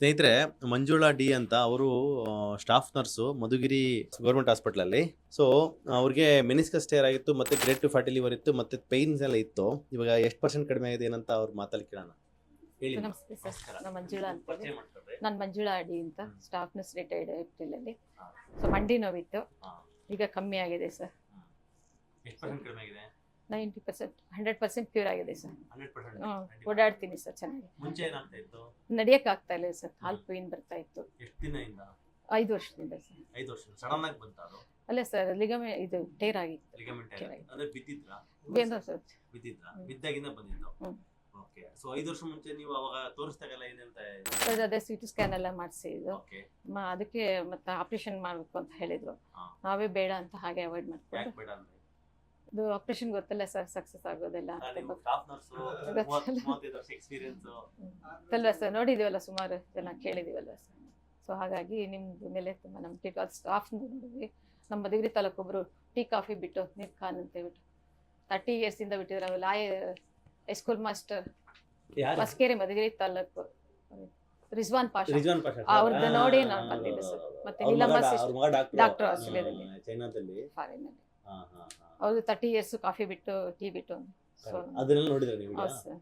ಸ್ನೇಹಿತರೆ, ಮಂಜುಳಾ ಡಿ ಅಂತ ಅವರು ಸ್ಟಾಫ್ ನರ್ಸು ಮಧುಗಿರಿ ಗೌರ್ಮೆಂಟ್ ಹಾಸ್ಪಿಟಲಲ್ಲಿ. ಸೊ ಅವ್ರಿಗೆ ಮೆನಿಸ್ಕಸ್ ಟೇರ್ ಆಗಿತ್ತು, ಮತ್ತೆ ಗ್ರೇಡ್ 2 ಫ್ಯಾಟಿ ಲಿವರ್ ಇತ್ತು, ಮತ್ತೆ ಪೈನ್ಸ್ ಎಲ್ಲ ಇತ್ತು. ಇವಾಗ ಎಷ್ಟು ಪರ್ಸೆಂಟ್ ಕಡಿಮೆ ಆಗಿದೆ ಏನಂತ ಅವ್ರ ಮಾತಲ್ಲಿ ಕೇಳೋಣ. ಹೇಳಿ. ನಮಸ್ತೆ ಸರ್, ನಾನು ಮಂಜುಳಾ ಅಂತ. ನಾನು ಮಂಜುಳಾ ಅಡಿ ಅಂತ, ಸ್ಟಾಫ್ ನರ್ಸ್ ರಿಟೈರ್ಡ್ ಏಪ್ರಿಲಲ್ಲಿ. ಸೊ ಮಂಡಿ ನೋವಿತ್ತು, ಈಗ ಕಮ್ಮಿ ಆಗಿದೆ ಸರ್. ಎಷ್ಟು ಪರ್ಸೆಂಟ್ ಕಡಿಮೆ ಆಗಿದೆ? 90%, 100% ಕ್ಯೂರ್ ಆಗಿದೆ ಸರ್. 100% ಓಡಾಡ್ತೀನಿ ಸರ್ ಚೆನ್ನಾಗಿ. ಮುಂಚೆ ಏನಾಗ್ತಾ ಇತ್ತು? ನಡೆಯಕ್ಕೆ ಆಗ್ತಾ ಇಲ್ಲ ಸರ್, ಕಾಲು ಪೇನ್ ಬರ್ತಾ ಇತ್ತು. ಎಷ್ಟು ದಿನದಿಂದ? 5 ವರ್ಷದಿಂದ ಸರ್. 5 ವರ್ಷ ಸಡನ್ ಆಗಿ ಬಂತ ಅದು? ಅಲ್ಲ ಸರ್, ಇದು ಟೇರ್ ಆಗಿತ್ತು. ಲಿಗಮೆಂಟ್ ಅಂದ್ರೆ ಬಿದ್ದಿದ್ರಾ? ಸರ್ ಬಿದ್ದಿದ್ರಾ? ಬಿದ್ದಾಗಿಂದ ಬಂದಿತ್ತು. ಓಕೆ. ಸೊ 5 ವರ್ಷ ಮುಂಚೆ ನೀವು ಅವಾಗ ತೋರಿಸ್ದಾಗೆಲ್ಲ ಏನಂತ? ಸರ್ ಅದೇ ಸಿಟಿ ಸ್ಕ್ಯಾನ್ ಎಲ್ಲ ಮಾಡಿಸಿದ್ದು. ಓಕೆ. ಅದಕ್ಕೆ ಮತ್ತೆ ಆಪರೇಷನ್ ಮಾಡಬೇಕು ಅಂತ ಹೇಳಿದ್ರು. ನಾವೇ ಬೇಡ ಅಂತ ಹಾಗೆ ಅವಾಯ್ಡ್ ಮಾಡ್ಕೊಂಡು. ಯಾಕೆ ಬೇಡ ಅಂದ್ರೆ? ಇದು ಆಪರೇಷನ್ ಗೊತ್ತಲ್ಲ ಸರ್, ಸಕ್ಸಸ್ ಆಗೋದಿಲ್ಲ ನೀವು ಸ್ಟಾಫ್ ನರ್ಸ್ 35 ವರ್ಷ ಎಕ್ಸ್‌ಪೀರಿಯನ್ಸ್ ಅಲ್ವಾ ಸರ್, ನೋಡಿದೀವಲ್ಲ, ಸುಮಾರು ಜನ ಕೇಳಿದೀವಲ್ವ ಸರ್. ಸೊ ಹಾಗಾಗಿ ನಿಮ್ದು ಮೇಲೆ ತುಂಬಾ ನಂಬಿಕೆ. ಅದು ಸ್ಟಾಫ್ ನೋಡಿದ್ವಿ. ನಮ್ಮ ಮಧುಗಿರಿ ತಾಲೂಕು ಒಬ್ರು ಟೀ ಕಾಫಿ ಬಿಟ್ಟು ನೀರ್ ಖಾನ್ ಅಂತ ಹೇಳ್ಬಿಟ್ಟು 30 years ಇಂದ ಬಿಟ್ಟಿದ್ರು. ಅವೆಲ್ಲ ಹೈಸ್ಕೂಲ್ ಮಾಸ್ಟರ್, ಮಸ್ಕೇರಿ, ಮಧುಗಿರಿ ತಾಲೂಕು, ರಿಜ್ವಾನ್ ಪಾಷಾ ಅವ್ರದ್ದು ನೋಡಿ ನಾನು ಬಂದಿದ್ದೆ ಸರ್. ಮತ್ತೆ ನೀಲಮ್ಮ ಡಾಕ್ಟರ್ ಆಸ್ಟ್ರೇಲಿಯಾದಲ್ಲಿ, ಚೈನಾದಲ್ಲಿ, ಫಾರಿನ್ ಅಲ್ಲಿ. ಅವ್ರು 30 years ಕಾಫಿ ಬಿಟ್ಟು ಟೀ ಬಿಟ್ಟು. ಸೊ ಅದನ್ನೆಲ್ಲ ನೋಡಿದ್ರೆ ನೀವು? ಹೌದು ಸರ್.